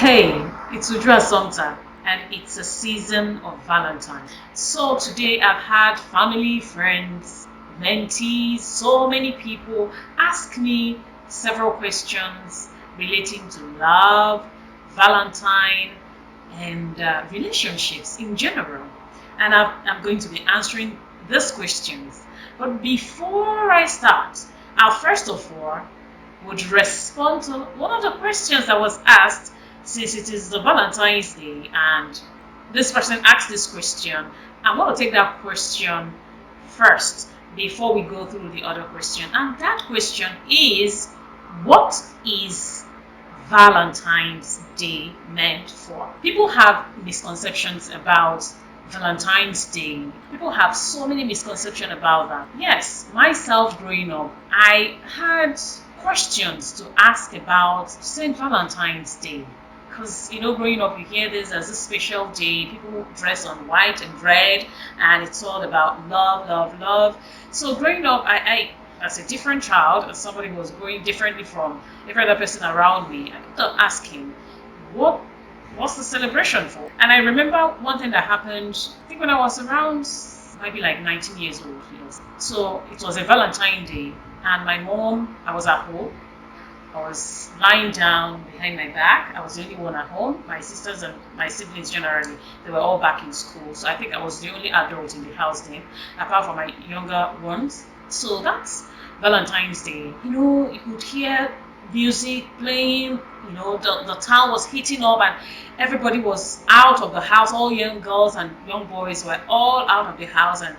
Hey, it's Udra Sumter, and it's a season of Valentine. So today I've had family, friends, mentees, so many people ask me several questions relating to love, Valentine, and relationships in general. And I'm going to be answering these questions. But before I start, I'll first of all would respond to one of the questions that was asked, since it is the Valentine's Day and this person asked this question. I'm going to take that question first before we go through the other question. And that question is, what is Valentine's Day meant for? People have misconceptions about Valentine's Day. People have so many misconceptions about that. Yes, myself growing up, I had questions to ask about St. Valentine's Day. Because, growing up, you hear this as a special day. People dress on white and red, and it's all about love, love, love. So, growing up, I as a different child, as somebody who was growing differently from every other person around me, I kept on asking, what's the celebration for? And I remember one thing that happened, I think when I was around maybe like 19 years old. Yes. So it was a Valentine Day, and my mom, I was at home. I was lying down behind my back. I was the only one at home. My sisters and my siblings generally, they were all back in school. So I think I was the only adult in the house then, apart from my younger ones. So that's Valentine's Day. You could hear music playing, the town was heating up and everybody was out of the house. All young girls and young boys were all out of the house, and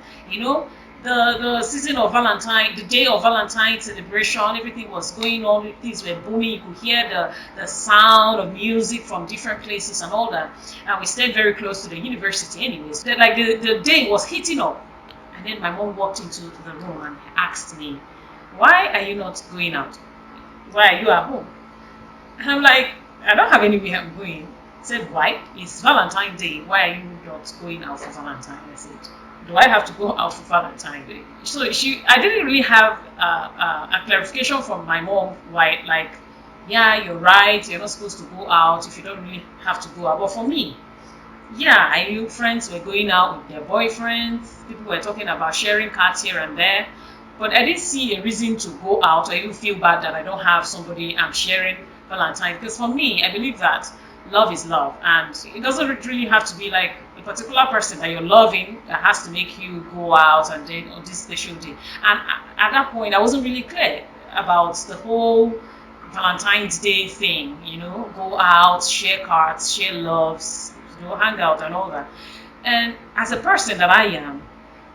the season of Valentine, the day of Valentine celebration, everything was going on, things were booming. You could hear the sound of music from different places and all that. And we stayed very close to the university anyways. The day was heating up. And then my mom walked into the room and asked me, why are you not going out? Why are you at home? And I'm like, I don't have anywhere I'm going. I said, why? It's Valentine's Day. Why are you not going out for Valentine? I said, do I have to go out for Valentine's Day? So I didn't really have a clarification from my mom why, like, yeah, you're right, you're not supposed to go out if you don't really have to go out. But for me, yeah, I knew friends were going out with their boyfriends. People were talking about sharing cards here and there. But I didn't see a reason to go out or even feel bad that I don't have somebody I'm sharing Valentine. Because for me, I believe that love is love. And it doesn't really have to be like a particular person that you're loving that has to make you go out and then on this special day. And at that point, I wasn't really clear about the whole Valentine's Day thing. Go out, share cards, share loves, hang out and all that. And as a person that I am,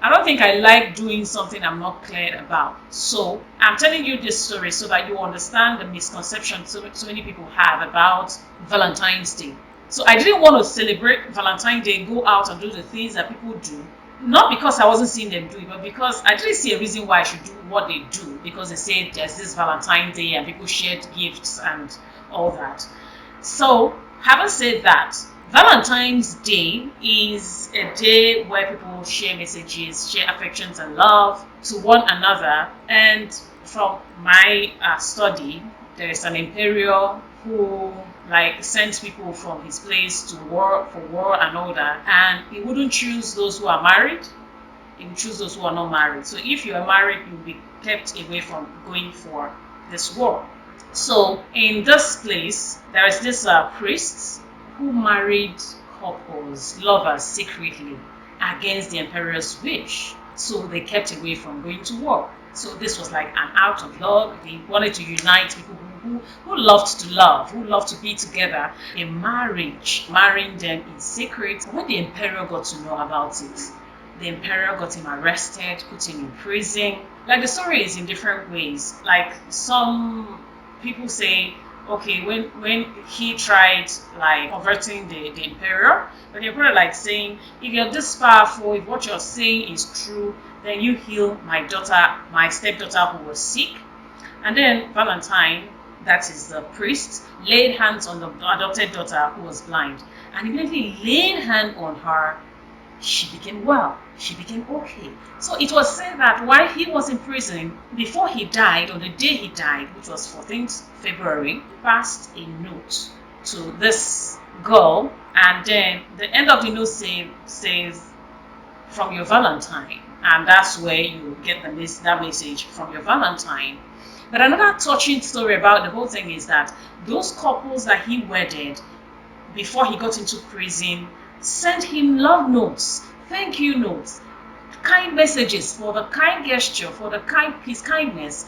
I don't think I like doing something I'm not clear about. So I'm telling you this story so that you understand the misconception so many people have about Valentine's Day. So I didn't want to celebrate Valentine's Day, go out and do the things that people do. Not because I wasn't seeing them do it, but because I didn't see a reason why I should do what they do. Because they say there's this Valentine's Day and people shared gifts and all that. So having said that, Valentine's Day is a day where people share messages, share affections and love to one another. And from my study, there is an emperor who sends people from his place to war for war and all that. And he wouldn't choose those who are married. He would choose those who are not married. So if you are married, you'll be kept away from going for this war. So in this place, there is this priest who married couples, lovers, secretly against the emperor's wish. So they kept away from going to war. So this was like an act of love. They wanted to unite people who loved to love, who loved to be together in marriage, marrying them in secret. When the emperor got to know about it, the emperor got him arrested, put him in prison. Like, the story is in different ways. Like, some people say, okay, when he tried converting the emperor, but the emperor saying, if you're this powerful, if what you're saying is true, then you heal my stepdaughter who was sick. And then Valentine, that is the priest, laid hands on the adopted daughter who was blind, and immediately laid hand on her. She became well. She became okay. So it was said that while he was in prison, before he died, on the day he died, which was 14th February, he passed a note to this girl, and then the end of the note says from your Valentine, and that's where you get that message from your Valentine. But another touching story about the whole thing is that those couples that he wedded before he got into prison sent him love notes, thank you notes, kind messages for the kind gesture, for his kindness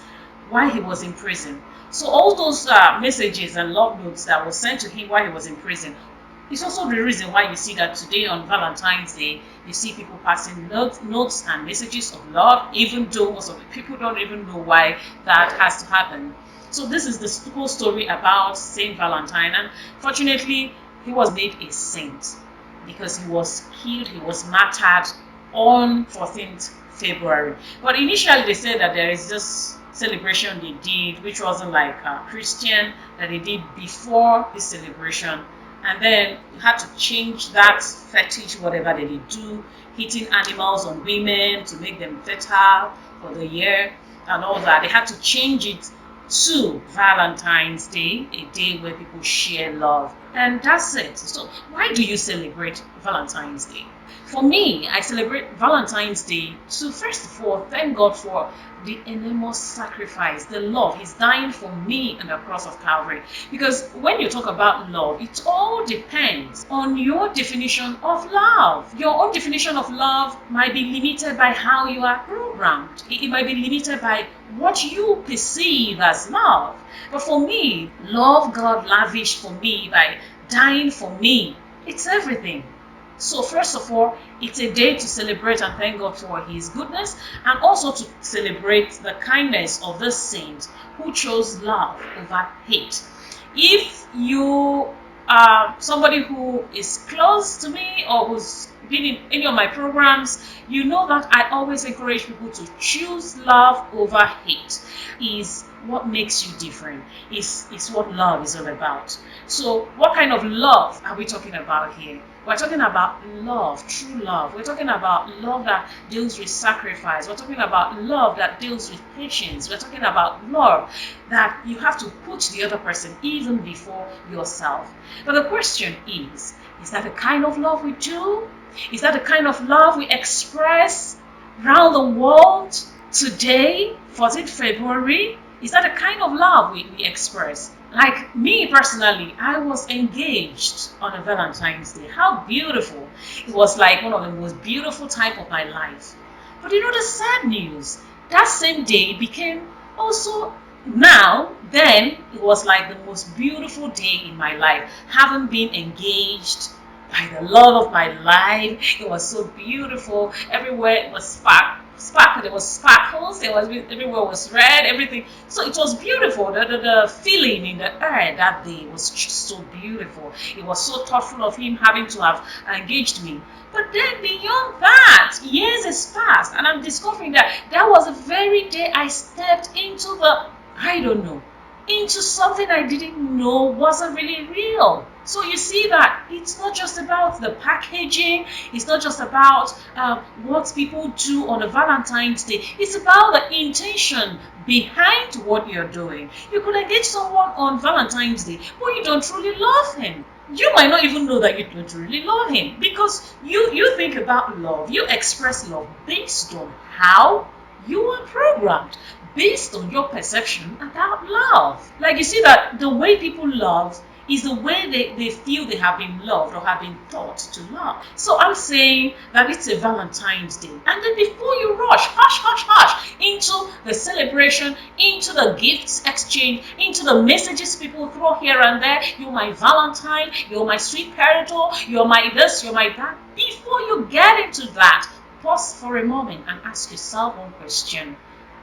while he was in prison. So all those messages and love notes that were sent to him while he was in prison is also the reason why you see that today on Valentine's Day, you see people passing notes and messages of love, even though most of the people don't even know why that has to happen. So this is the whole story about Saint Valentine, and fortunately, he was made a saint because he was killed, he was martyred on 14th February. But initially, they said that there is this celebration they did, which wasn't like Christian, that they did before this celebration. And then you had to change that fetish, whatever they do, hitting animals on women to make them fertile for the year and all that. They had to change it to Valentine's Day, a day where people share love. And that's it. So why do you celebrate Valentine's Day? For me, I celebrate Valentine's Day to first of all thank God for the enormous sacrifice, the love. He's dying for me on the cross of Calvary. Because when you talk about love, it all depends on your definition of love. Your own definition of love might be limited by how you are programmed. It might be limited by what you perceive as love. But for me, love God lavished for me by dying for me. It's everything. So first of all, it's a day to celebrate and thank God for his goodness, and also to celebrate the kindness of the saint who chose love over hate. If you are somebody who is close to me or who's been in any of my programs, you know that I always encourage people to choose love over hate. Is what makes you different, is what love is all about. So what kind of love are we talking about here? We're talking about love, true love. We're talking about love that deals with sacrifice. We're talking about love that deals with patience. We're talking about love that you have to put the other person even before yourself. But the question is that the kind of love we do? Is that the kind of love we express around the world today, 14th February? Is that the kind of love we express? Like me personally, I was engaged on a Valentine's Day. How beautiful. It was like one of the most beautiful time of my life. But you know the sad news? That same day became also then it was like the most beautiful day in my life. Having been engaged by the love of my life, it was so beautiful. Everywhere was sparkle. There was sparkles. Everywhere was red. Everything. So it was beautiful. The feeling in the air that day was just so beautiful. It was so thoughtful of him having to have engaged me. But then beyond that, years has passed, and I'm discovering that was the very day I stepped into into something I didn't know wasn't really real. So you see that it's not just about the packaging, it's not just about what people do on a Valentine's Day, it's about the intention behind what you're doing. You could engage someone on Valentine's Day, but you don't truly love him. You might not even know that you don't really love him, because you think about love, you express love based on how you are programmed, based on your perception about love. Like you see that the way people love is the way they feel they have been loved or have been taught to love. So I'm saying that it's a Valentine's Day. And then before you hush, into the celebration, into the gifts exchange, into the messages people throw here and there, you're my Valentine, you're my sweet parental, you're my this, you're my that. Before you get into that, pause for a moment and ask yourself one question.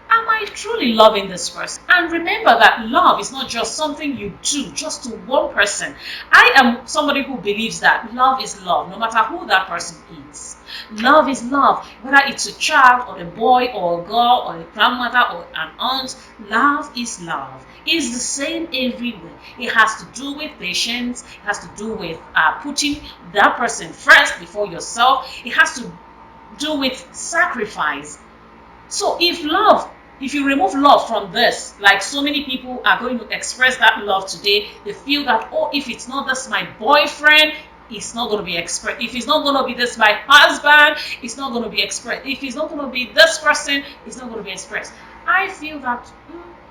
Am I truly loving this person? And remember that love is not just something you do just to one person. I am somebody who believes that love is love, no matter who that person is. Love is love, whether it's a child or a boy or a girl or a grandmother or an aunt. Love is love. It's the same everywhere. It has to do with patience. It has to do with putting that person first before yourself. It has to do with sacrifice. So if love if you remove love from this, like so many people are going to express that love today, they feel that, oh, if it's not this my boyfriend, it's not going to be expressed. If it's not going to be this my husband, it's not going to be expressed. If it's not going to be this person, it's not going to be expressed. I feel that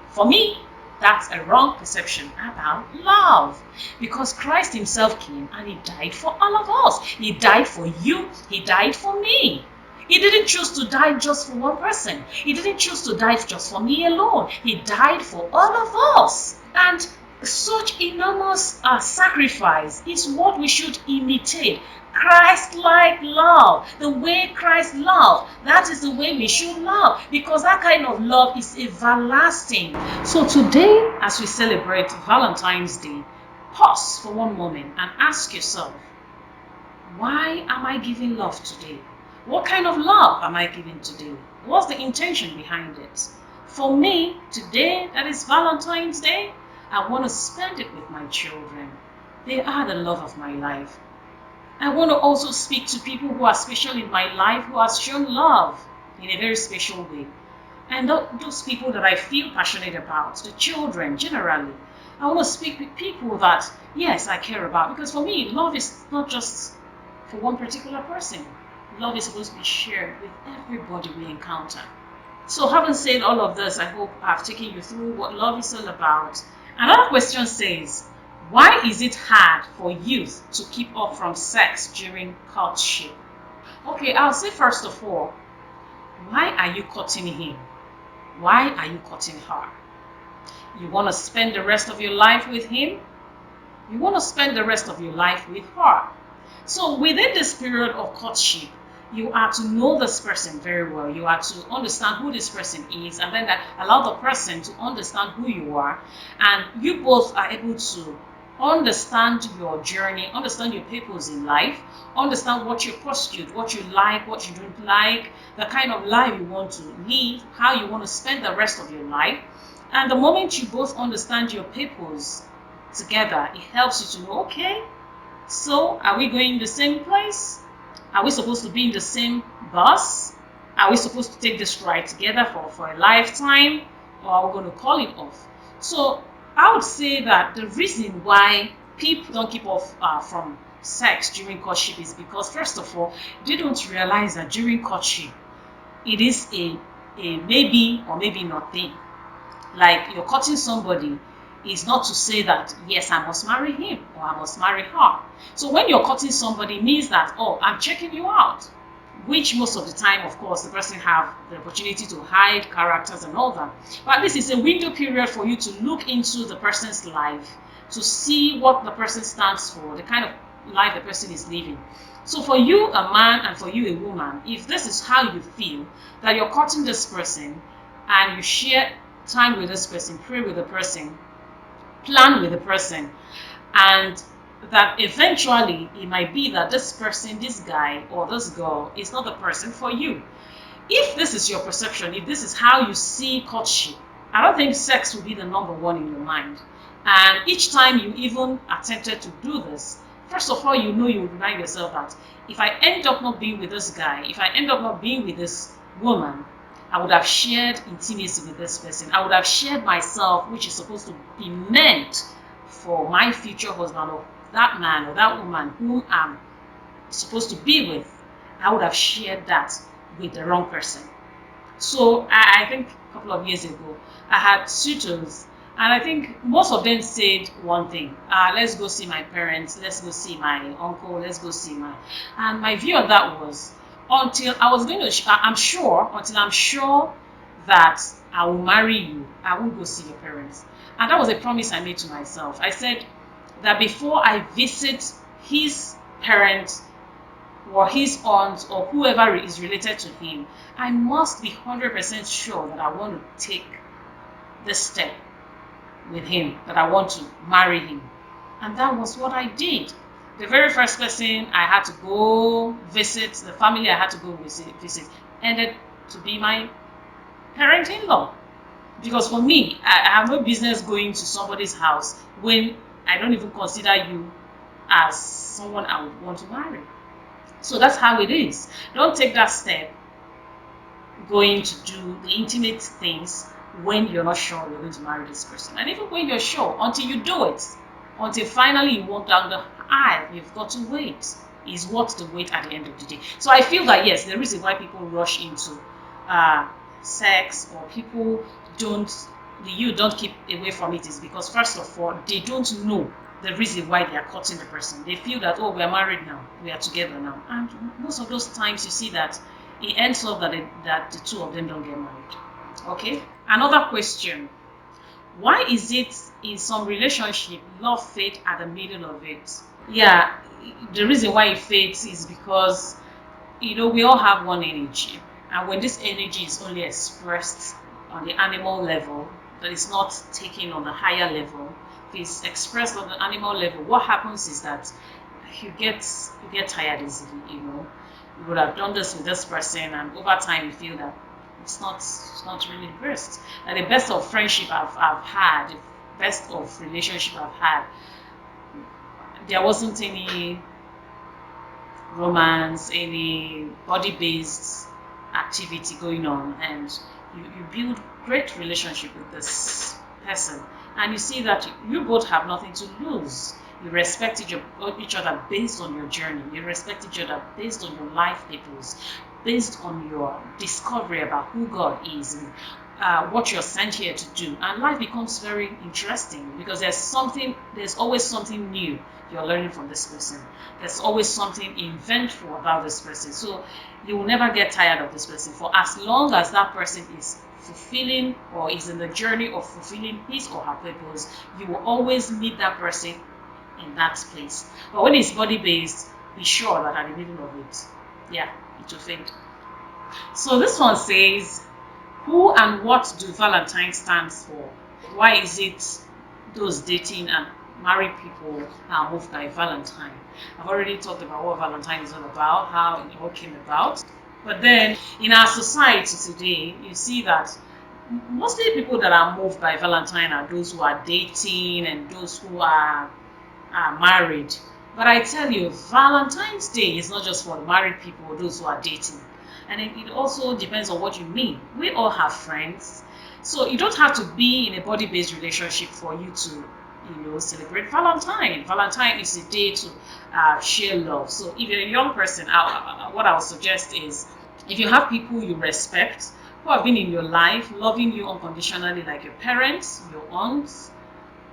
for me, that's a wrong perception about love, because Christ himself came and he died for all of us. He died for you, he died for me. He didn't choose to die just for one person. He didn't choose to die just for me alone. He died for all of us. And such enormous sacrifice is what we should imitate. Christ-like love, the way Christ loved, that is the way we should love, because that kind of love is everlasting. So today, as we celebrate Valentine's Day, pause for one moment and ask yourself, why am I giving love today? What kind of love am I giving today? What's the intention behind it? For me, today, that is Valentine's Day, I want to spend it with my children. They are the love of my life. I want to also speak to people who are special in my life, who have shown love in a very special way. And those people that I feel passionate about, the children generally. I want to speak with people that, yes, I care about. Because for me, love is not just for one particular person. Love is supposed to be shared with everybody we encounter. So having said all of this, I hope I've taken you through what love is all about. Another question says, why is it hard for youth to keep up from sex during courtship? Okay, I'll say first of all, why are you courting him? Why are you courting her? You want to spend the rest of your life with him? You want to spend the rest of your life with her? So within this period of courtship, you are to know this person very well. You are to understand who this person is, and then allow the person to understand who you are. And you both are able to understand your journey, understand your purpose in life, understand what you pursued, what you like, what you don't like, the kind of life you want to live, how you want to spend the rest of your life. And the moment you both understand your purpose together, it helps you to know, okay, so are we going the same place? Are we supposed to be in the same bus? Are we supposed to take this ride together for a lifetime? Or are we going to call it off? So I would say that the reason why people don't keep off from sex during courtship is because, first of all, they don't realize that during courtship, it is a maybe or maybe not thing. Like, you're courting somebody is not to say that, yes, I must marry him or I must marry her. So when you're courting somebody, it means that, oh, I'm checking you out. Which most of the time, of course, the person have the opportunity to hide characters and all that. But this is a window period for you to look into the person's life, to see what the person stands for, the kind of life the person is living. So for you, a man, and for you, a woman, if this is how you feel, that you're courting this person and you share time with this person, pray with the person, plan with the person, and that eventually it might be that this person, this guy or this girl is not the person for you. If this is your perception, if this is how you see courtship, I don't think sex will be the number one in your mind. And each time you even attempted to do this, first of all, you would remind yourself that if I end up not being with this guy, if I end up not being with this woman, I would have shared intimacy with this person. I would have shared myself, which is supposed to be meant for my future husband or that man or that woman whom I'm supposed to be with. I would have shared that with the wrong person. So I think a couple of years ago, I had suitors, and I think most of them said one thing: let's go see my parents, let's go see my uncle, let's go see my. And my view on that was, until I'm sure that I will marry you, I won't go see your parents. And that was a promise I made to myself. I said that before I visit his parents or his aunt or whoever is related to him, I must be 100% sure that I want to take this step with him, that I want to marry him. And that was what I did. The very first person I had to go visit, the family I had to go visit, ended to be my parent-in-law. Because for me, I have no business going to somebody's house when I don't even consider you as someone I would want to marry. So that's how it is. Don't take that step going to do the intimate things when you're not sure you're going to marry this person. And even when you're sure, until you do it, until finally you walk down the aisle, you've got to wait. Is worth the wait at the end of the day. So I feel that yes, the reason why people rush into sex, or people don't keep away from it, is because first of all, they don't know the reason why they are cutting the person. They feel that, oh, we are married now, we are together now, and most of those times you see that it ends up that the two of them don't get married. Okay. Another question: why is it in some relationship love fades at the middle of it? Yeah, the reason why it fades is because we all have one energy, and when this energy is only expressed on the animal level, that is not taken on the higher level, if it's expressed on the animal level, what happens is that you get tired easily. You would have done this with this person, and over time you feel that it's not really the best. And the best of friendship I've had, the best of relationship I've had, there wasn't any romance, any body-based activity going on, and you build great relationship with this person, and you see that you both have nothing to lose. You respect each other based on your journey. You respect each other based on your life purpose, based on your discovery about who God is, and what you're sent here to do. And life becomes very interesting because there's always something new you're learning from this person. There's always something eventful about this person. So you will never get tired of this person for as long as that person is fulfilling or is in the journey of fulfilling his or her purpose. You will always meet that person in that place. But when it's body based, be sure that at the middle of it, yeah, it will fade. So this one says, who and what do Valentine stands for? Why is it those dating and married people are moved by Valentine? I've already talked about what Valentine is all about, how it all came about. But then in our society today, you see that mostly people that are moved by Valentine are those who are dating and those who are married. But I tell you, Valentine's Day is not just for married people or those who are dating. And it also depends on what you mean. We all have friends. So you don't have to be in a body-based relationship for you to, celebrate Valentine. Valentine is a day to share love. So if you're a young person, what I would suggest is, if you have people you respect, who have been in your life, loving you unconditionally, like your parents, your aunts,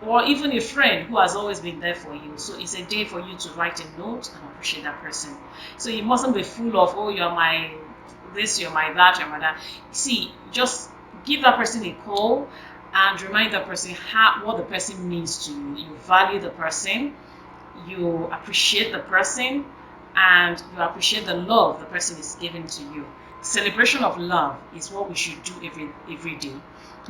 or even a friend who has always been there for you. So it's a day for you to write a note and appreciate that person. So you mustn't be full of, oh, you're my this, you're my that, you're my that. See, just give that person a call and remind that person what the person means to you. You value the person, you appreciate the person, and you appreciate the love the person is giving to you. Celebration of love is what we should do every day,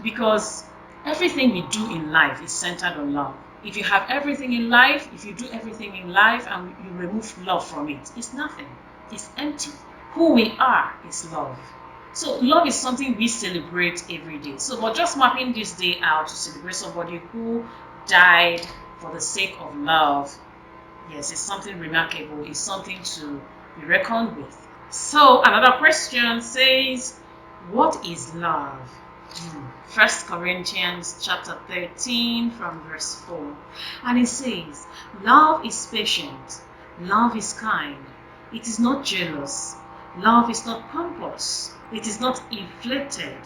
because everything we do in life is centered on love. If you have everything in life, if you do everything in life and you remove love from it, it's nothing. It's empty. Who we are is love. So love is something we celebrate every day. So we're just mapping this day out to celebrate somebody who died for the sake of love. Yes, it's something remarkable. It's something to be reckoned with. So another question says, what is love? 1 Corinthians chapter 13 from verse 4. And it says, love is patient. Love is kind. It is not jealous. Love is not pompous. It is not inflated.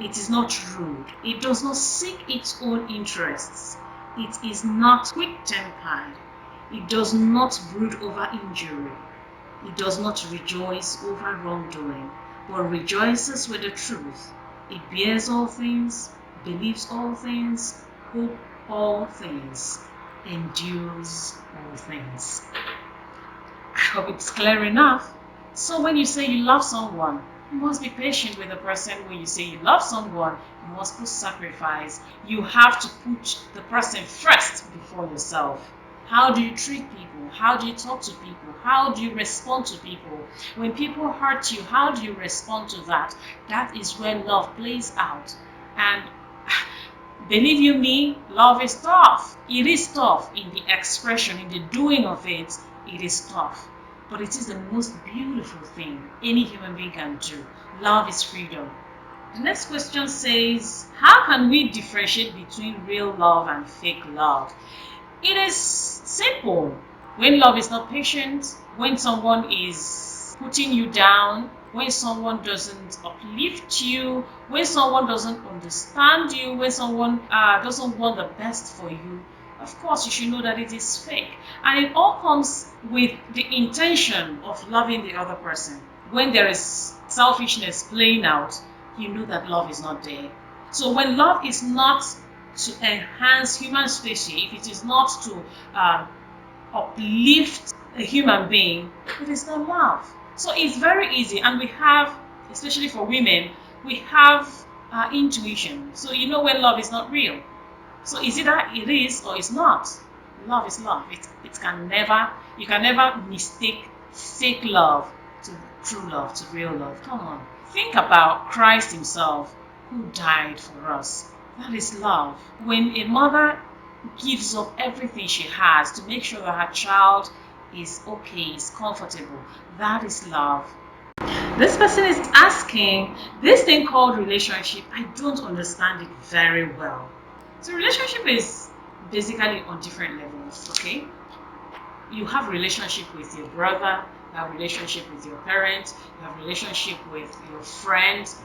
It is not rude. It does not seek its own interests. It is not quick-tempered. It does not brood over injury. It does not rejoice over wrongdoing, but rejoices with the truth. It bears all things, believes all things, hopes all things, endures all things. I hope it's clear enough. So when you say you love someone, you must be patient with the person. When you say you love someone, you must put sacrifice. You have to put the person first before yourself. How do you treat people? How do you talk to people? How do you respond to people? When people hurt you, how do you respond to that? That is where love plays out. And believe you me, love is tough. It is tough in the expression, in the doing of it. It is tough. but it is the most beautiful thing any human being can do. Love is freedom. The next question says, how can we differentiate between real love and fake love? It is simple. When love is not patient, when someone is putting you down, when someone doesn't uplift you, when someone doesn't understand you, when someone doesn't want the best for you, of course you should know that it is fake. And it all comes with the intention of loving the other person. When there is selfishness playing out, you know that love is not there. So when love is not to enhance human species, if it is not to uplift a human being, it is not love. So it's very easy, and we have, especially for women, we have intuition. So you know when love is not real. So is it that it is or it's not? Love is love. It can never, you can never mistake fake love to true love, to real love. Come on. Think about Christ himself who died for us. That is love. When a mother gives up everything she has to make sure that her child is okay, is comfortable, that is love. This person is asking, this thing called relationship, I don't understand it very well. So relationship is basically on different levels, okay? You have relationship with your brother, you have relationship with your parents, you have relationship with your friends,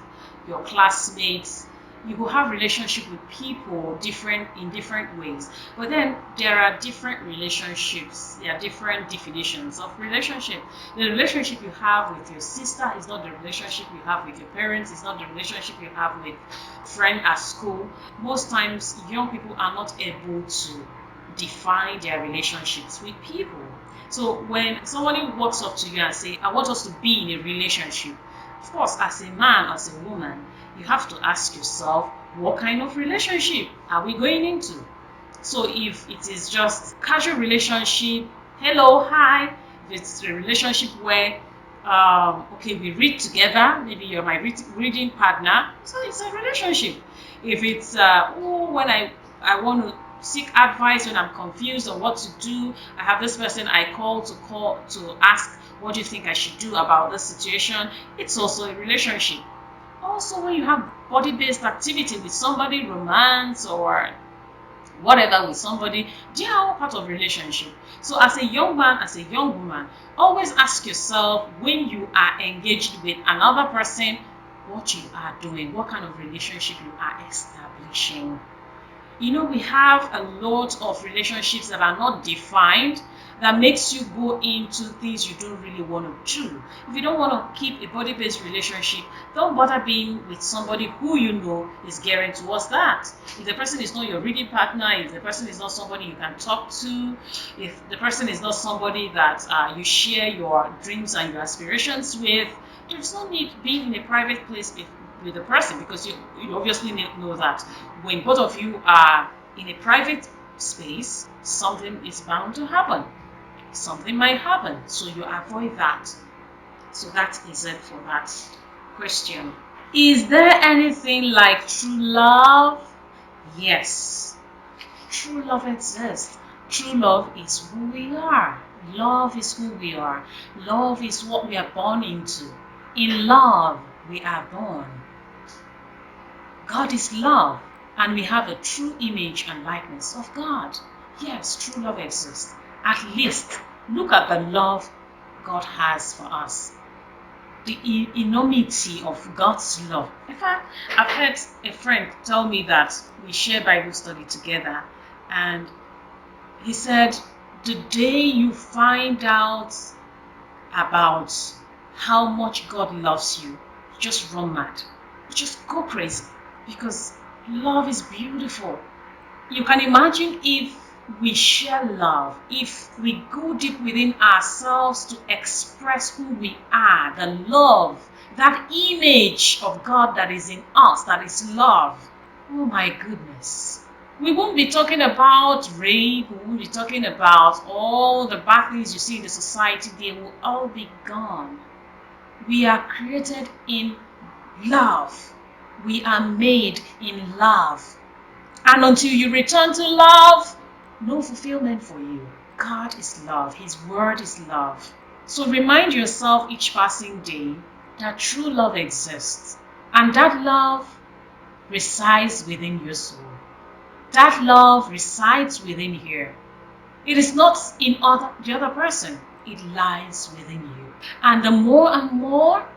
your classmates. You will have relationship with people in different ways. But then there are different relationships. There are different definitions of relationship. The relationship you have with your sister is not the relationship you have with your parents. It's not the relationship you have with friend at school. Most times young people are not able to define their relationships with people. So when somebody walks up to you and say, I want us to be in a relationship, of course, as a man, as a woman, you have to ask yourself, what kind of relationship are we going into? So if it is just casual relationship, hello, hi, if it's a relationship where okay, we read together, maybe you're my reading partner, so it's a relationship. If it's when I want to seek advice, when I'm confused on what to do, I have this person I call to ask, what do you think I should do about this situation? It's also a relationship. Also, when you have body-based activity with somebody, romance or whatever with somebody, they are all part of relationship. So as a young man, as a young woman, always ask yourself, when you are engaged with another person, what you are doing, what kind of relationship you are establishing. You know, we have a lot of relationships that are not defined, that makes you go into things you don't really want to do. If you don't want to keep a body-based relationship, don't bother being with somebody who you know is gearing towards that. If the person is not your reading partner, if the person is not somebody you can talk to, if the person is not somebody that you share your dreams and your aspirations with, there's no need being in a private place with the person, because you obviously know that when both of you are in a private space, something is bound to happen. Something might happen, so you avoid that. So that is it for that question. Is there anything like true love? Yes, true love exists. True love is who we are. Love is who we are. Love is what we are born into. In love, we are born. God is love, and we have a true image and likeness of God. Yes, true love exists. At least look at the love God has for us. The enormity of God's love. In fact, I've heard a friend tell me that we share Bible study together, and he said, the day you find out about how much God loves you, you just run mad. You just go crazy, because love is beautiful. You can imagine if we share love, if we go deep within ourselves to express who we are, the love, that image of God that is in us, that is love. Oh my goodness. We won't be talking about rape, we won't be talking about all the bad things you see in the society, they will all be gone. We are created in love. We are made in love. And until you return to love, no fulfillment for you. God is love. His word is love. So remind yourself each passing day that true love exists, and that love resides within your soul. That love resides within here. It is not in the other person. It lies within you. And the more and more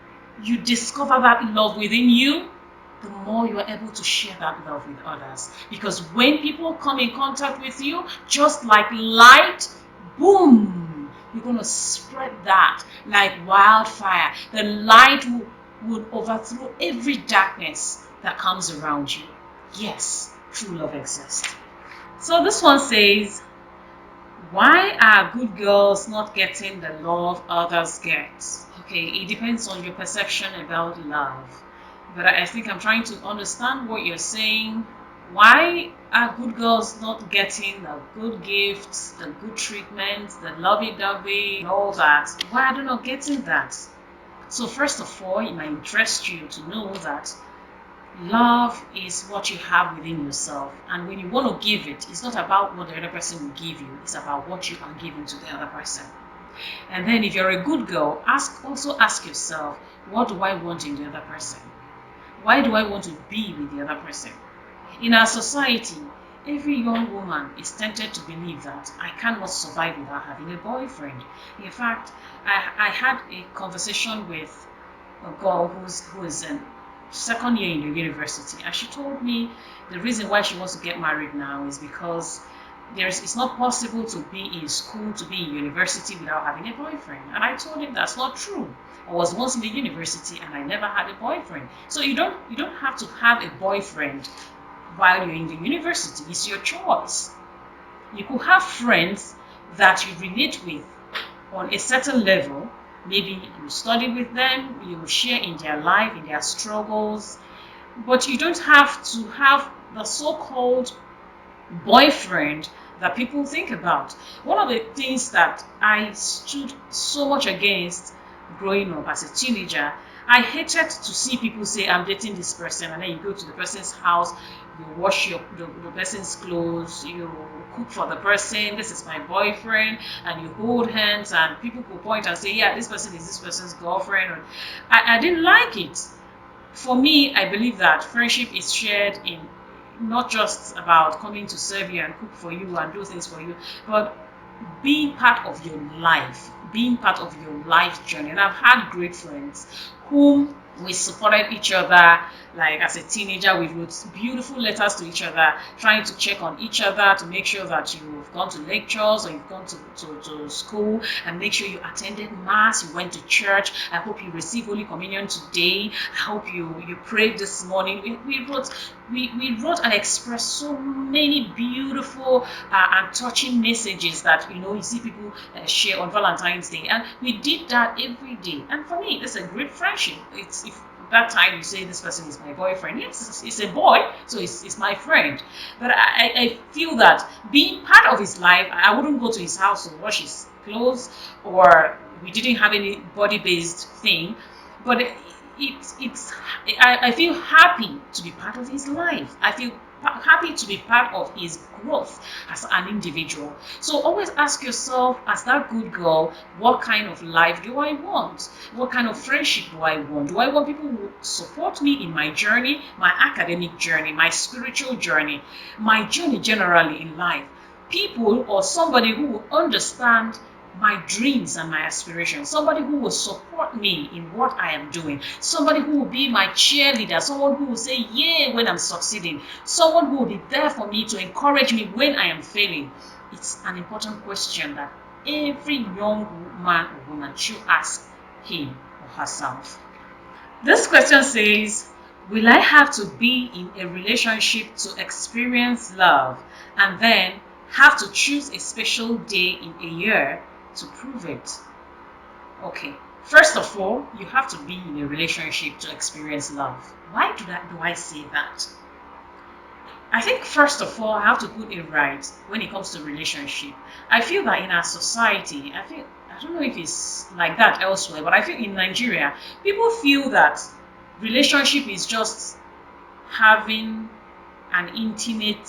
you discover that love within you, the more you are able to share that love with others. Because when people come in contact with you, just like light, boom, you're going to spread that like wildfire. The light would overthrow every darkness that comes around you. Yes, true love exists. So this one says, why are good girls not getting the love others get? Okay, it depends on your perception about love. But I think I'm trying to understand what you're saying. Why are good girls not getting the good gifts, the good treatment, the lovey-dovey, and all that? Why are they not getting that? So first of all, it might interest you to know that love is what you have within yourself, and when you want to give it, it's not about what the other person will give you, it's about what you are giving to the other person. And then if you're a good girl, also ask yourself, what do I want in the other person? Why do I want to be with the other person? In our society, every young woman is tempted to believe that I cannot survive without having a boyfriend. In fact, I had a conversation with a girl who is in second year in the university, and she told me the reason why she wants to get married now is because it's not possible to be in school, to be in university without having a boyfriend. And I told him that's not true. I was once in the university and I never had a boyfriend. So you don't have to have a boyfriend while you're in the university. It's your choice. You could have friends that you relate with on a certain level. Maybe you study with them, you share in their life, in their struggles, but you don't have to have the so-called boyfriend that people think about. One of the things that I stood so much against growing up as a teenager, I hated to see people say, I'm dating this person, and then you go to the person's house, you wash the person's clothes, you cook for the person, this is my boyfriend, and you hold hands, and people could point and say, yeah, this person is this person's girlfriend. I didn't like it. For me, I believe that friendship is shared in not just about coming to serve you and cook for you and do things for you, but being part of your life, being part of your life journey. And I've had great friends whom we supported each other. Like as a teenager, we wrote beautiful letters to each other, trying to check on each other to make sure that you've gone to lectures or you've gone to school, and make sure you attended mass, you went to church. I hope you received Holy Communion today. I hope you prayed this morning. We wrote and expressed so many beautiful and touching messages that you see people share on Valentine's Day, and we did that every day. And for me, it's a great friendship. It's if that time you say this person is my boyfriend, yes, it's a boy, so it's my friend. But I feel that being part of his life, I wouldn't go to his house to wash his clothes, or we didn't have any body-based thing, but I feel happy to be part of his life. I feel happy to be part of his growth as an individual. So always ask yourself, as that good girl, what kind of life do I want? What kind of friendship do I want? Do I want people who support me in my journey, my academic journey, my spiritual journey, my journey generally in life? People or somebody who will understand my dreams and my aspirations, somebody who will support me in what I am doing, somebody who will be my cheerleader, someone who will say yeah when I'm succeeding, someone who will be there for me to encourage me when I am failing. It's an important question that every young man or woman should ask him or herself. This question says, will I have to be in a relationship to experience love, and then have to choose a special day in a year to prove it? Okay, first of all, you have to be in a relationship to experience love. Why do I say that? I think first of all, I have to put it right when it comes to relationship. I feel that in our society, I don't know if it's like that elsewhere, but I feel in Nigeria, people feel that relationship is just having an intimate,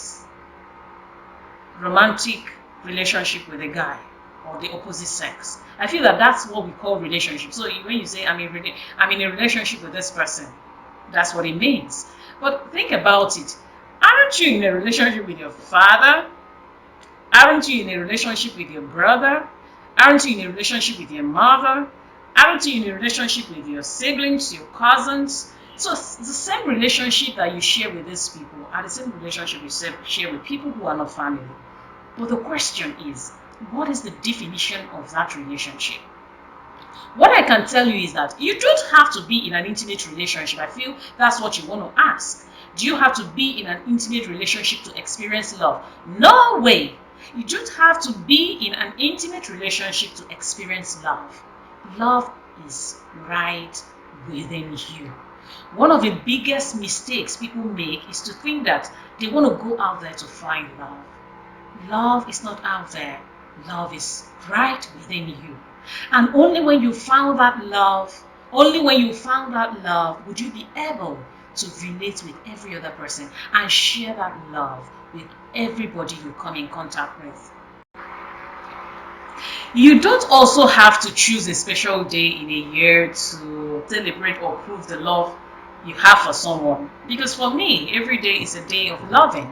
romantic relationship with a guy. or the opposite sex. I feel that that's what we call relationship. So when you say I'm in a relationship with this person, that's what it means. But think about it. Aren't you in a relationship with your father? Aren't you in a relationship with your brother? Aren't you in a relationship with your mother? Aren't you in a relationship with your siblings, your cousins? So it's the same relationship that you share with these people are the same relationship you share with people who are not family. But the question is, what is the definition of that relationship? What I can tell you is that you don't have to be in an intimate relationship. I feel that's what you want to ask. Do you have to be in an intimate relationship to experience love? No way. You don't have to be in an intimate relationship to experience love. Love is right within you. One of the biggest mistakes people make is to think that they want to go out there to find love. Love is not out there. Love is right within you. And only when you found that love, would you be able to relate with every other person and share that love with everybody you come in contact with. You don't also have to choose a special day in a year to celebrate or prove the love you have for someone. Because for me, every day is a day of loving.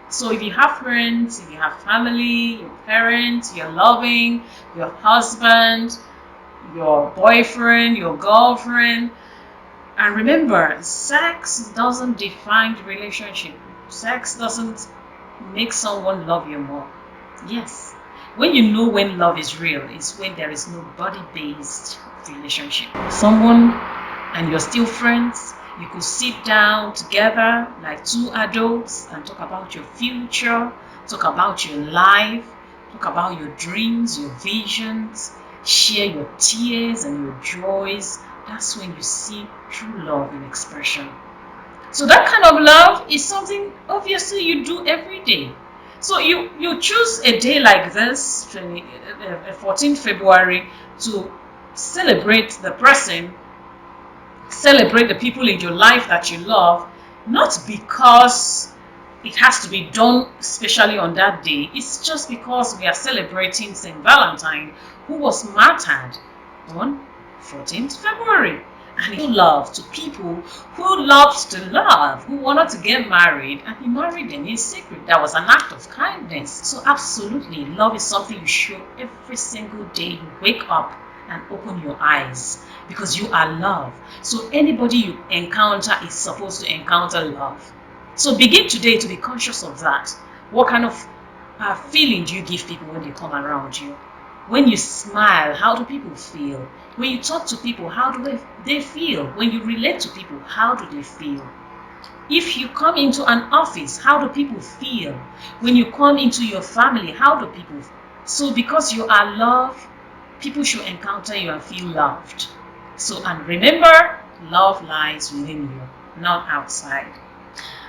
So if you have friends, if you have family, your parents, you're loving, your husband, your boyfriend, your girlfriend. And remember, sex doesn't define the relationship. Sex doesn't make someone love you more. Yes. When you know when love is real, it's when there is no body-based relationship. Someone and you're still friends, you could sit down together like two adults and talk about your future, talk about your life, talk about your dreams, your visions, share your tears and your joys. That's when you see true love in expression. So that kind of love is something obviously you do every day. So you choose a day like this, 14th February, to celebrate the person, celebrate the people in your life that you love, not because it has to be done especially on that day. It's just because we are celebrating St. Valentine, who was martyred on 14th February. And he loved to people who loved to love, who wanted to get married, and he married them in secret. That was an act of kindness. So absolutely, love is something you show every single day you wake up and open your eyes, because you are love. So anybody you encounter is supposed to encounter love. So begin today to be conscious of that. What kind of feeling do you give people when they come around you? When you smile, how do people feel? When you talk to people, how do they feel? When you relate to people, how do they feel? If you come into an office, how do people feel? When you come into your family, how do people feel? So because you are love, people should encounter you and feel loved. So, and remember, love lies within you, not outside.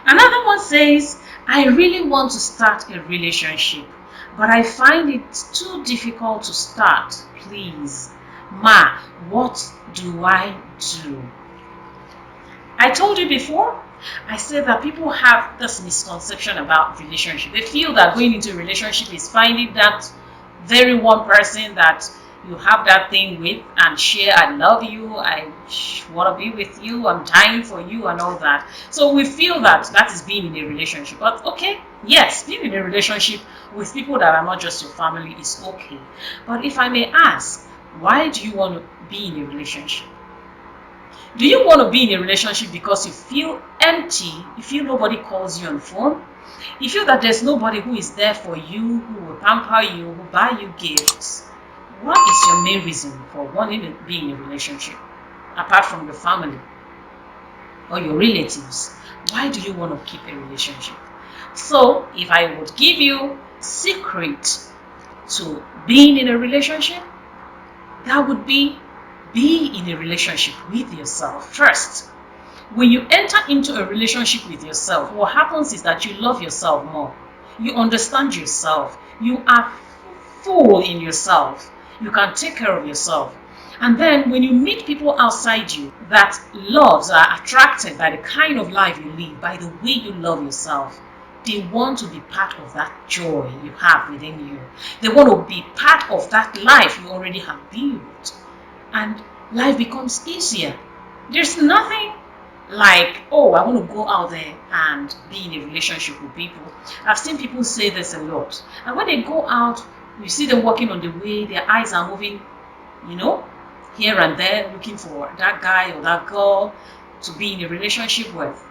Another one says, I really want to start a relationship, but I find it too difficult to start. Please, Ma, what do I do? I told you before, I said that people have this misconception about relationship. They feel that going into a relationship is finding that very one person that you have that thing with and share, I love you, I want to be with you, I'm dying for you and all that. So we feel that that is being in a relationship. But okay, yes, being in a relationship with people that are not just your family is okay. But if I may ask, why do you want to be in a relationship? Do you want to be in a relationship because you feel empty, you feel nobody calls you on the phone, you feel that there's nobody who is there for you, who will pamper you, who buy you gifts? What is your main reason for wanting to be in a relationship, apart from your family or your relatives? Why do you want to keep a relationship? So, if I would give you a secret to being in a relationship, that would be in a relationship with yourself first. When you enter into a relationship with yourself, what happens is that you love yourself more. You understand yourself. You are full in yourself. You can take care of yourself. And then when you meet people outside you that are attracted by the kind of life you live, by the way you love yourself, They want to be part of that joy you have within you. They want to be part of that life you already have built. And life becomes easier. There's nothing like, oh, I want to go out there and be in a relationship with people. I've seen people say this a lot. And when they go out, you see them walking on the way, their eyes are moving, you know, here and there, looking for that guy or that girl to be in a relationship with.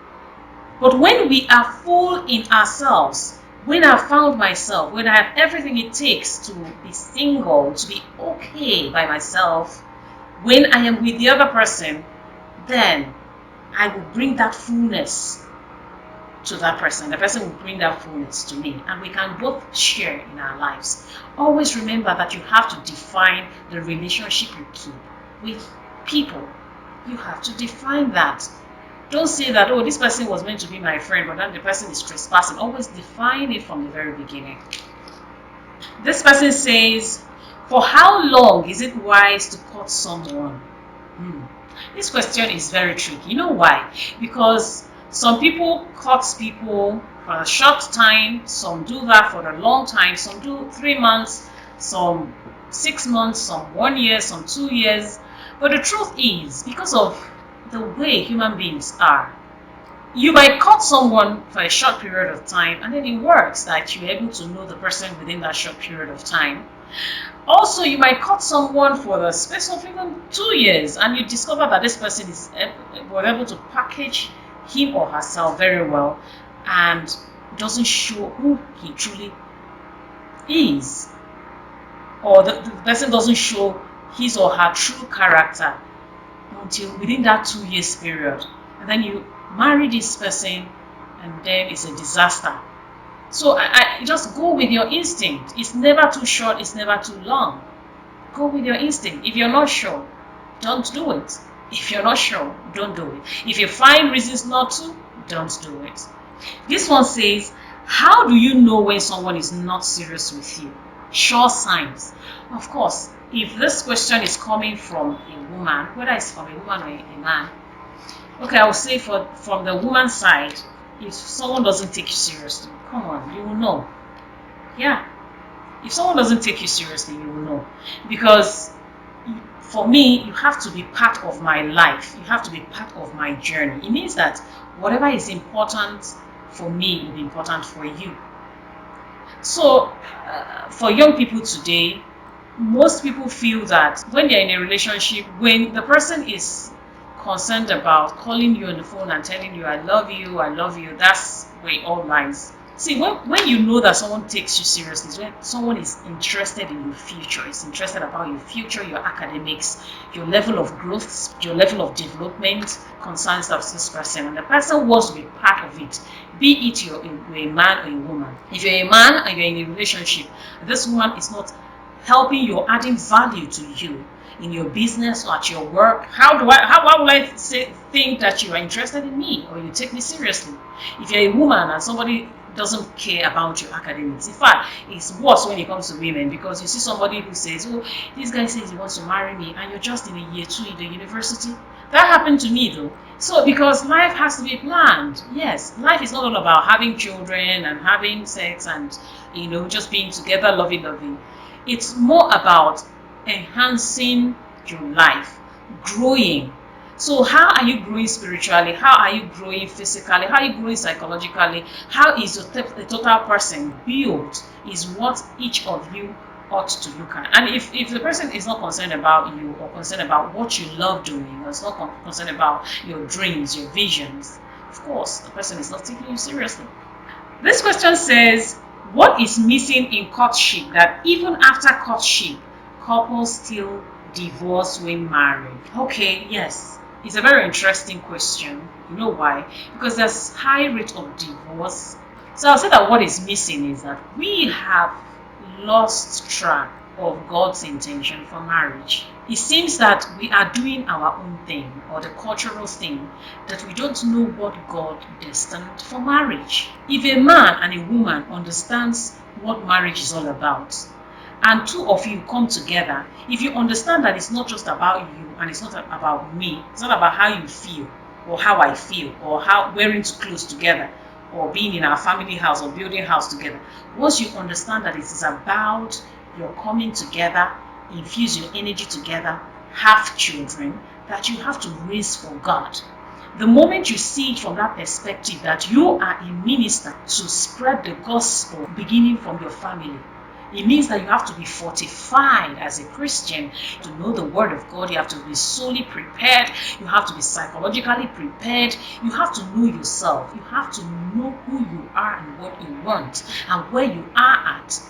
But when we are full in ourselves, when I've found myself, when I have everything it takes to be single, to be okay by myself, when I am with the other person, then I will bring that fullness to that person. The person will bring that fullness to me, and we can both share in our lives. Always remember that you have to define the relationship you keep with people. You have to define that. Don't say that, oh, this person was meant to be my friend, but then the person is trespassing. Always define it from the very beginning. This person says, for how long is it wise to court someone? This question is very tricky. You know why? Because some people court people for a short time, some do that for a long time, some do 3 months, some 6 months, some 1 year, some 2 years. But the truth is, because of the way human beings are, you might court someone for a short period of time, and then it works that you're able to know the person within that short period of time. Also, you might court someone for the space of even 2 years, and you discover that this person was able to package him or herself very well and doesn't show who he truly is, or the person doesn't show his or her true character until within that 2 years period. And then you marry this person, and then it's a disaster. So I just go with your instinct. It's never too short, it's never too long. Go with your instinct. If you're not sure, don't do it. If you're not sure, don't do it. If you find reasons not to, don't do it. This one says, how do you know when someone is not serious with you? Sure signs. Of course, if this question is coming from a woman, whether it's from a woman or a man, okay, I will say from the woman's side, if someone doesn't take you seriously, come on, you will know. Yeah. If someone doesn't take you seriously, you will know. Because for me, you have to be part of my life. You have to be part of my journey. It means that whatever is important for me will be important for you. So, for young people today, most people feel that when they're in a relationship, when the person is concerned about calling you on the phone and telling you, I love you, that's where it all lies. See, when you know that someone takes you seriously, when someone is interested in your future, is interested about your future, your academics, your level of growth, your level of development concerns this person, and the person wants to be part of it, be it you're a man or a woman. If you're a man and you're in a relationship, this woman is not helping you or adding value to you in your business or at your work, why would I think that you are interested in me or you take me seriously? If you're a woman and somebody doesn't care about your academics, in fact, it's worse when it comes to women, because you see somebody who says, oh, this guy says he wants to marry me, and you're just in a year 2 in the university. That happened to me though. So because life has to be planned. Yes, life is not all about having children and having sex and just being together, loving. It's more about enhancing your life, growing. So how are you growing spiritually? How are you growing physically? How are you growing psychologically? How is the total person built is what each of you ought to look at. And if the person is not concerned about you or concerned about what you love doing, or is not concerned about your dreams, your visions, of course, the person is not taking you seriously. This question says, what is missing in courtship that even after courtship, couples still divorce when married? Okay, yes. It's a very interesting question. You know why? Because there's high rate of divorce. So I'll say that what is missing is that we have lost track of God's intention for marriage. It seems that we are doing our own thing, or the cultural thing, that we don't know what God destined for marriage. If a man and a woman understands what marriage is all about, and two of you come together, if you understand that it's not just about you and it's not about me, it's not about how you feel or how I feel or how wearing too close together, or being in our family house or building house together. Once you understand that it is about your coming together, infuse your energy together, have children that you have to raise for God. The moment you see it from that perspective, that you are a minister to spread the gospel beginning from your family, it means that you have to be fortified as a Christian to know the Word of God. You have to be solely prepared. You have to be psychologically prepared. You have to know yourself. You have to know who you are and what you want and where you are at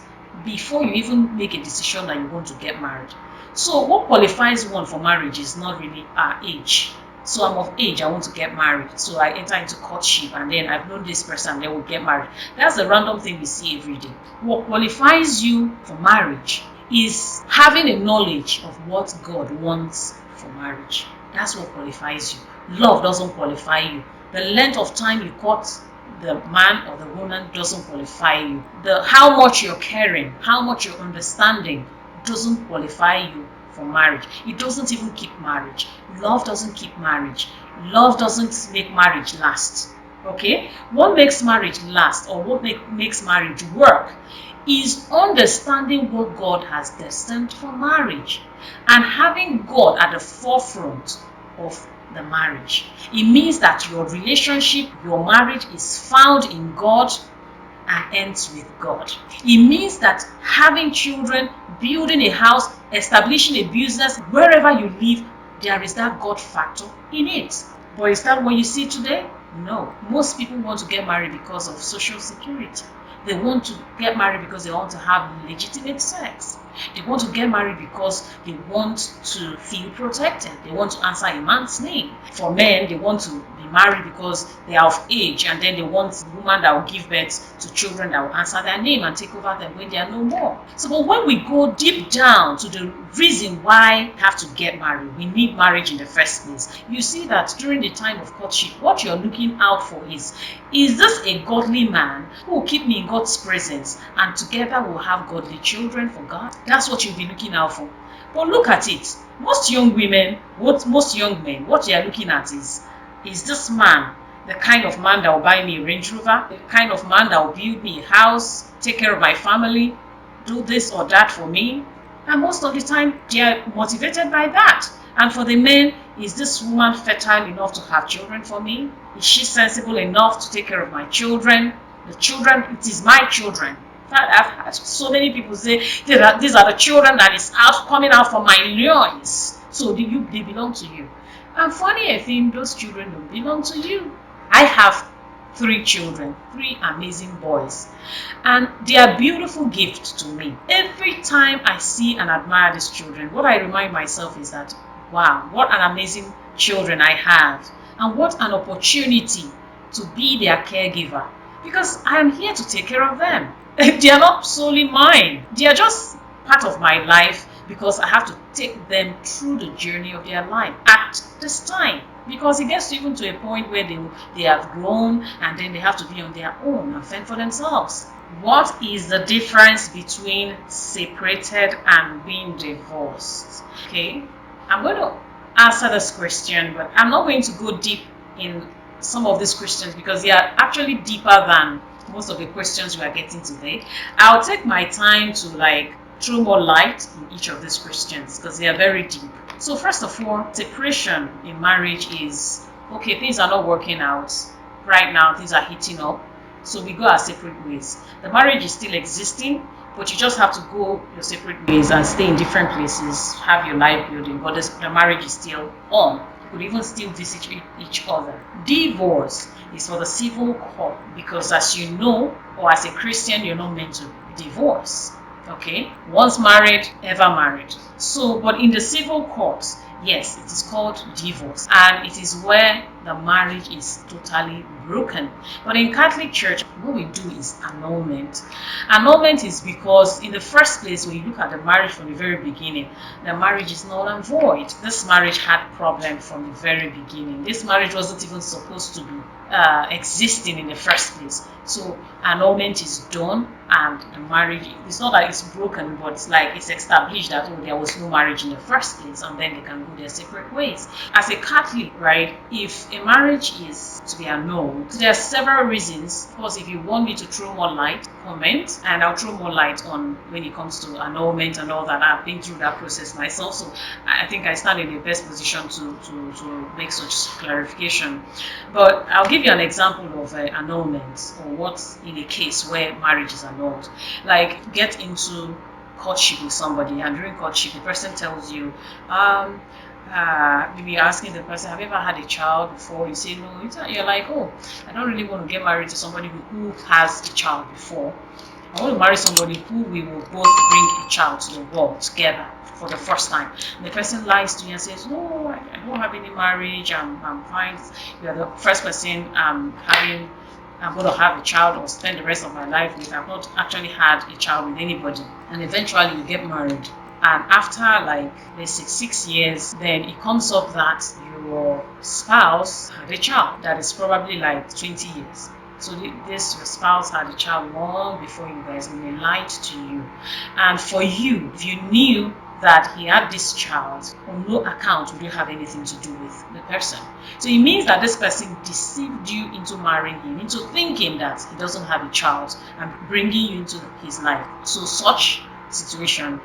before you even make a decision that you want to get married. So what qualifies one for marriage is not really our age. So I'm of age, I want to get married. So I enter into courtship and then I've known this person, then we'll get married. That's the random thing we see every day. What qualifies you for marriage is having a knowledge of what God wants for marriage. That's what qualifies you. Love doesn't qualify you. The length of time you court the man or the woman doesn't qualify you. How much you're caring, how much you're understanding doesn't qualify you for marriage. It doesn't even keep marriage. Love doesn't keep marriage. Love doesn't make marriage last. Okay? What makes marriage last, or what makes marriage work, is understanding what God has destined for marriage and having God at the forefront of the marriage. It means that your relationship, your marriage is found in God and ends with God. It means that having children, building a house, establishing a business, wherever you live, there is that God factor in it. But is that what you see today? No. Most people want to get married because of social security. They want to get married because they want to have legitimate sex. They want to get married because they want to feel protected. They want to answer a man's name. For men, they want to be married because they are of age, and then they want a woman that will give birth to children that will answer their name and take over them when they are no more. So, but when we go deep down to the reason why we have to get married, we need marriage in the first place, you see that during the time of courtship, what you're looking out for is this a godly man who will keep me in God's presence and together we'll have godly children for God? That's what you'll be looking out for. But look at it. Most young women, most young men, what they are looking at is this man the kind of man that will buy me a Range Rover, the kind of man that will build me a house, take care of my family, do this or that for me? And most of the time, they are motivated by that. And for the men, is this woman fertile enough to have children for me? Is she sensible enough to take care of my children? The children, it is my children. In fact, I've had so many people say, these are the children that is coming out from my loins. So they belong to you. And funny, I think those children don't belong to you. I have 3 children, 3 amazing boys, and they are beautiful gifts to me. Every time I see and admire these children, what I remind myself is that, wow, what an amazing children I have, and what an opportunity to be their caregiver, because I am here to take care of them. They are not solely mine. They are just part of my life because I have to take them through the journey of their life at this time. Because it gets even to a point where they have grown and then they have to be on their own and fend for themselves. What is the difference between separated and being divorced? Okay, I'm going to answer this question, but I'm not going to go deep in some of these questions because they are actually deeper than most of the questions we are getting today. I'll take my time to throw more light in each of these questions because they are very deep. So first of all, separation in marriage is, okay, things are not working out. Right now, things are heating up. So we go our separate ways. The marriage is still existing, but you just have to go your separate ways and stay in different places, have your life building, but the marriage is still on. You could even still visit each other. Divorce is for the civil court because as you know, or as a Christian, you're not meant to divorce. Okay, once married, ever married. So, but in the civil courts, yes, it is called divorce, and it is where the marriage is totally broken. But in Catholic Church, what we do is annulment. Annulment is because in the first place, when you look at the marriage from the very beginning, the marriage is null and void. This marriage had problems from the very beginning. This marriage wasn't even supposed to be existing in the first place. So annulment is done and the marriage, it's not that it's broken, but it's established that there was no marriage in the first place, and then they can go their separate ways. As a Catholic, right, if a marriage is to be annulled, there are several reasons. Of course, if you want me to throw more light, comment, and I'll throw more light on when it comes to annulment and all that. I've been through that process myself, so I think I stand in the best position to make such clarification. But I'll give you an example of annulment, or what's in a case where marriage is annulled. Like, get into courtship with somebody, and during courtship the person tells you, maybe you're asking the person, have you ever had a child before? You say no. You're like, oh, I don't really want to get married to somebody who has a child before. I want to marry somebody who we will both bring a child to the world together for the first time. And the person lies to you and says, no, I don't have any marriage, I'm fine. You're the first person I'm going to have a child or spend the rest of my life with. I've not actually had a child with anybody. And eventually you get married. And after, like, let's say 6 years, then it comes up that your spouse had a child that is probably like 20 years. So your spouse had a child long before you guys, and they lied to you. And for you, if you knew that he had this child, on no account would you have anything to do with the person. So it means that this person deceived you into marrying him, into thinking that he doesn't have a child, and bringing you into his life. So such situation,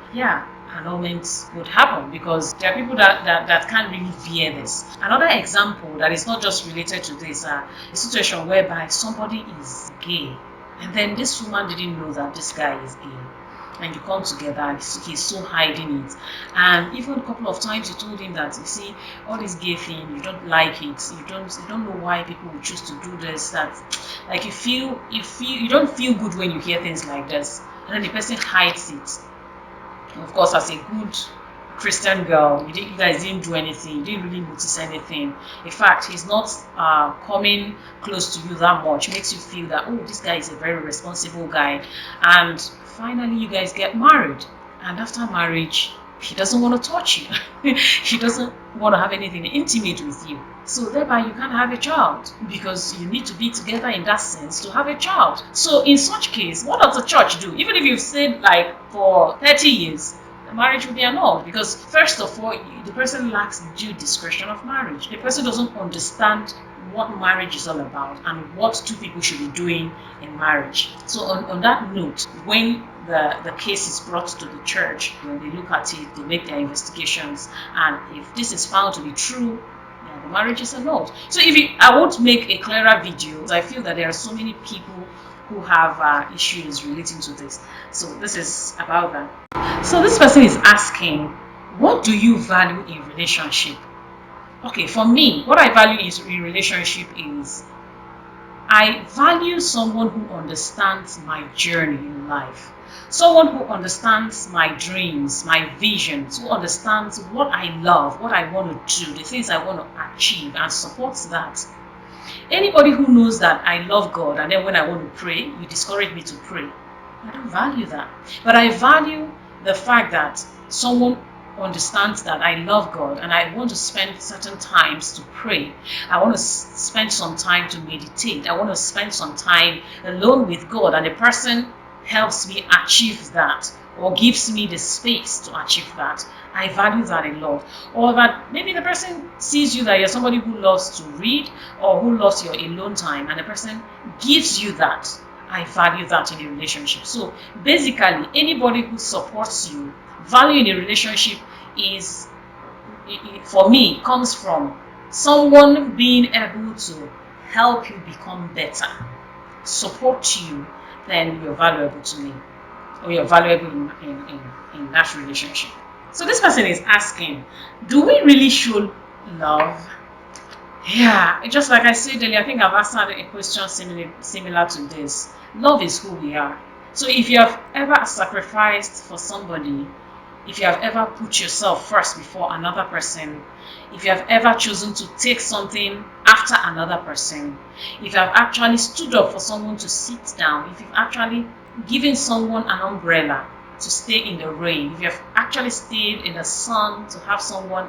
annulment would happen, because there are people that can't really bear this. Another example that is not just related to this, a situation whereby somebody is gay, and then this woman didn't know that this guy is gay, and you come together and he's so hiding it. And even a couple of times you told him that, you see, all this gay thing, you don't like it, you don't know why people would choose to do this, that like you don't feel good when you hear things like this, and then the person hides it. Of course, as a good Christian girl, you guys didn't do anything, you didn't really notice anything. In fact, he's not coming close to you that much, makes you feel that, oh, this guy is a very responsible guy. And finally you guys get married, and after marriage he doesn't want to touch you. He doesn't want to have anything intimate with you, so thereby you can't have a child, because you need to be together in that sense to have a child. So in such case, what does the church do? Even if you've stayed like for 30 years, the marriage will be annulled, because first of all, the person lacks due discretion of marriage. The person doesn't understand what marriage is all about and what two people should be doing in marriage. So on that note, when the case is brought to the church, when they look at it, they make their investigations, and if this is found to be true, then the marriage is annulled. So I won't make a clearer video, because I feel that there are so many people who have issues relating to this. So this is about that. So this person is asking, what do you value in relationship? Okay, for me, what I value in relationship is, I value someone who understands my journey in life. Someone who understands my dreams, my visions, who understands what I love, what I want to do, the things I want to achieve, and supports that. Anybody who knows that I love God, and then when I want to pray, you discourage me to pray, I don't value that. But I value the fact that someone understands that I love God, and I want to spend certain times to pray. I want to spend some time to meditate. I want to spend some time alone with God, and the person helps me achieve that, or gives me the space to achieve that. I value that a lot. Or that maybe the person sees you that you're somebody who loves to read, or who loves your alone time, and the person gives you that. I value that in a relationship. So basically, anybody who supports you, value in a relationship is, for me, comes from someone being able to help you become better, support you, then you're valuable to me, or you're valuable in that relationship. So this person is asking, do we really show love? Yeah, just like I said earlier, I think I've answered a question similar to this. Love is who we are. So if you have ever sacrificed for somebody, if you have ever put yourself first before another person, if you have ever chosen to take something after another person, if you have actually stood up for someone to sit down, if you've actually given someone an umbrella to stay in the rain, if you have actually stayed in the sun to have someone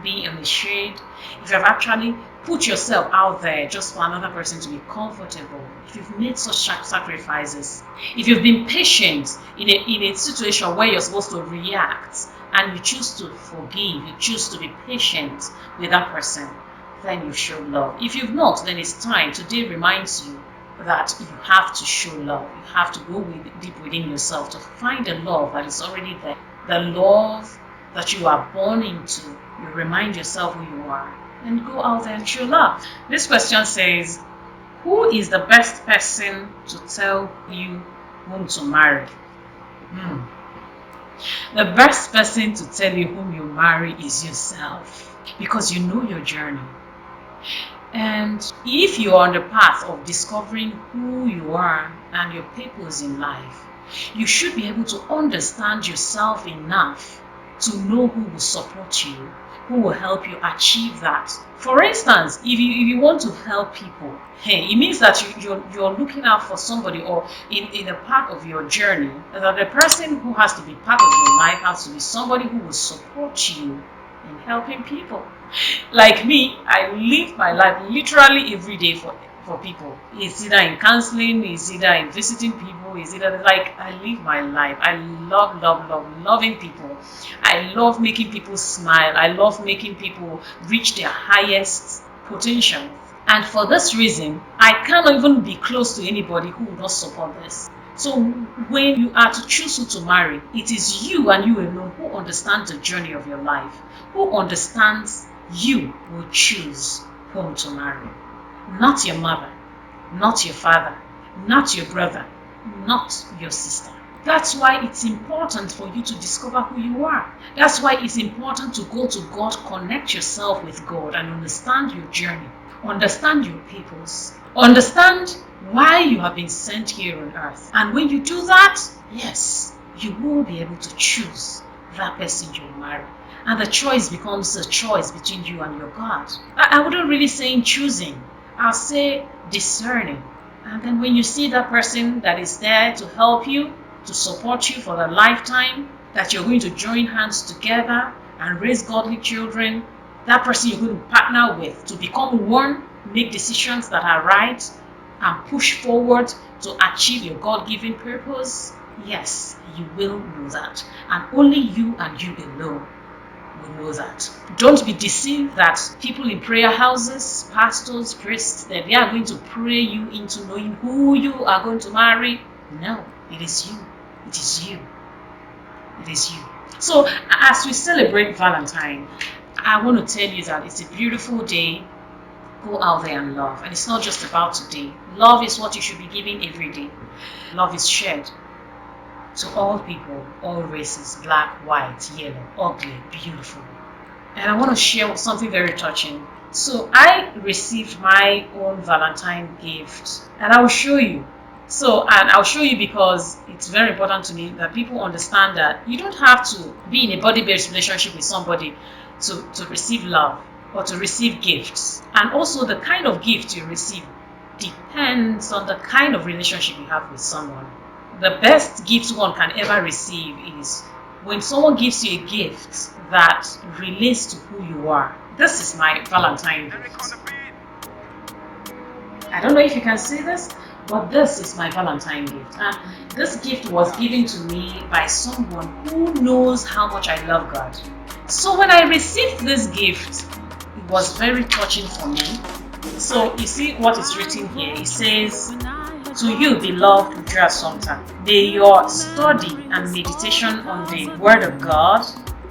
be in the shade, if you have actually put yourself out there just for another person to be comfortable, if you've made such sacrifices, if you've been patient in a situation where you're supposed to react, and you choose to forgive, you choose to be patient with that person, then you show love. If you've not, then it's time. Today reminds you that you have to show love. You have to go deep within yourself to find the love that is already there. The love that you are born into. You remind yourself who you are and go out there and show love. This question says, who is the best person to tell you whom to marry? The best person to tell you whom you marry is yourself, because you know your journey. And if you are on the path of discovering who you are and your purpose in life, you should be able to understand yourself enough to know who will support you, who will help you achieve that. For instance, if you want to help people, it means that you're looking out for somebody, or in a part of your journey, that the person who has to be part of your life has to be somebody who will support you in helping people. Like me, I live my life literally every day for people. It's either in counseling, it's either in visiting people, it's either I live my life. I love loving people. I love making people smile. I love making people reach their highest potential. And for this reason, I cannot even be close to anybody who will not support this. So when you are to choose who to marry, it is you and you alone who understands the journey of your life, who understands you will choose whom to marry. Not your mother, not your father, not your brother, not your sister. That's why it's important for you to discover who you are. That's why it's important to go to God, connect yourself with God and understand your journey, understand your purpose, understand why you have been sent here on earth. And when you do that, yes, you will be able to choose that person you will marry. And the choice becomes a choice between you and your God. I wouldn't really say choosing. I'll say discerning. And then when you see that person that is there to help you, to support you for the lifetime, that you're going to join hands together and raise godly children, that person you're going to partner with to become one, make decisions that are right, and push forward to achieve your God-given purpose, yes, you will know that. And only you and you alone will know that. Don't be deceived that people in prayer houses, pastors, priests, that they are going to pray you into knowing who you are going to marry. No, it is you. It is you. It is you. So as we celebrate Valentine, I want to tell you that it's a beautiful day. Go out there and love. And it's not just about today. Love is what you should be giving every day. Love is shared to all people, all races, black, white, yellow, ugly, beautiful. And I want to share something very touching. So I received my own Valentine gift, and I will show you. And I'll show you because it's very important to me that people understand that you don't have to be in a body-based relationship with somebody to receive love or to receive gifts. And also the kind of gift you receive depends on the kind of relationship you have with someone. The best gift one can ever receive is when someone gives you a gift that relates to who you are. This is my Valentine gift. I don't know if you can see this, but this is my Valentine gift. And this gift was given to me by someone who knows how much I love God. So when I received this gift, it was very touching for me. So you see what is written here. It says, "To you, beloved Sumter, may your study and meditation on the Word of God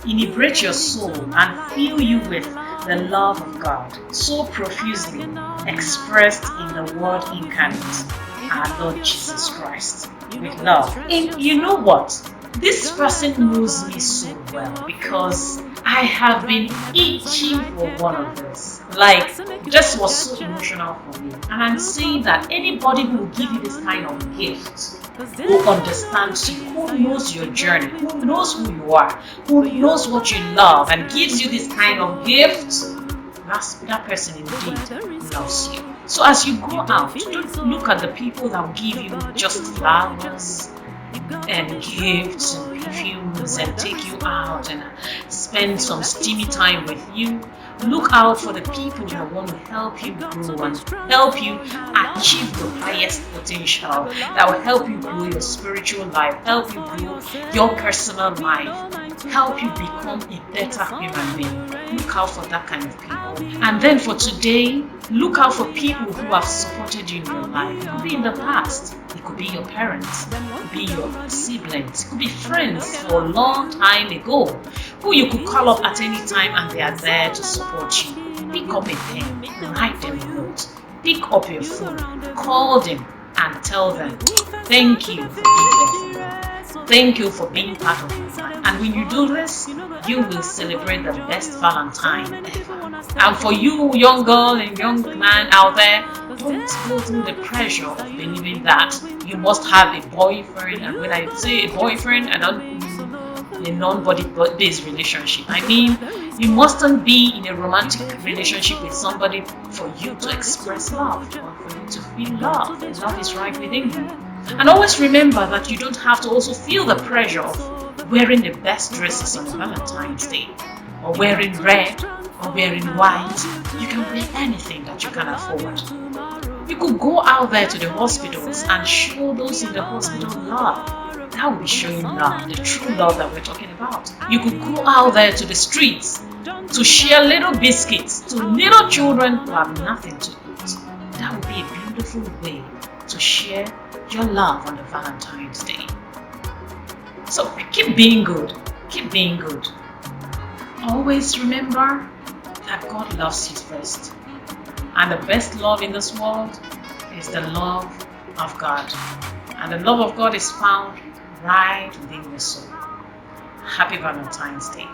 inebriate your soul and fill you with the love of God, so profusely expressed in the Word incarnate, our Lord Jesus Christ, with love." And you know what? This person knows me so well because I have been itching for one of this. This was so emotional for me. And I'm saying that anybody who will give you this kind of gift, who understands you, who knows your journey, who knows who you are, who knows what you love, and gives you this kind of gift, that person indeed loves you. So as you go out, don't look at the people that will give you just flowers and gifts and perfumes and take you out and spend some steamy time with you. Look out for the people that want to help you grow and help you achieve your highest potential, that will help you grow your spiritual life, help you grow your personal life, help you become a better human being. look out for that kind of people. And then for today, look out for people who have supported you in your life. It could be in the past, it could be your parents, it could be your siblings, it could be friends for a long time ago who you could call up at any time and they are there to support you. Pick up a pen, write them a note, pick up your phone, call them and tell them, thank you for being there for me. Thank you for being part of my life. And when you do this, you will celebrate the best Valentine ever. And for you, young girl and young man out there, don't go through the pressure of believing that you must have a boyfriend. And when I say a boyfriend, I don't mean a non-body-based relationship. I mean, you mustn't be in a romantic relationship with somebody for you to express love or for you to feel love. And love is right within you. And always remember that you don't have to also feel the pressure of wearing the best dresses on Valentine's Day, or wearing red, or wearing white. You can wear anything that you can afford. You could go out there to the hospitals and show those in the hospital love. That would be showing love, the true love that we're talking about. You could go out there to the streets to share little biscuits to little children who have nothing to eat. That would be a beautiful way to share your love on the Valentine's Day. So keep being good. Keep being good. Always remember that God loves you first. And the best love in this world is the love of God. And the love of God is found right within your soul. Happy Valentine's Day.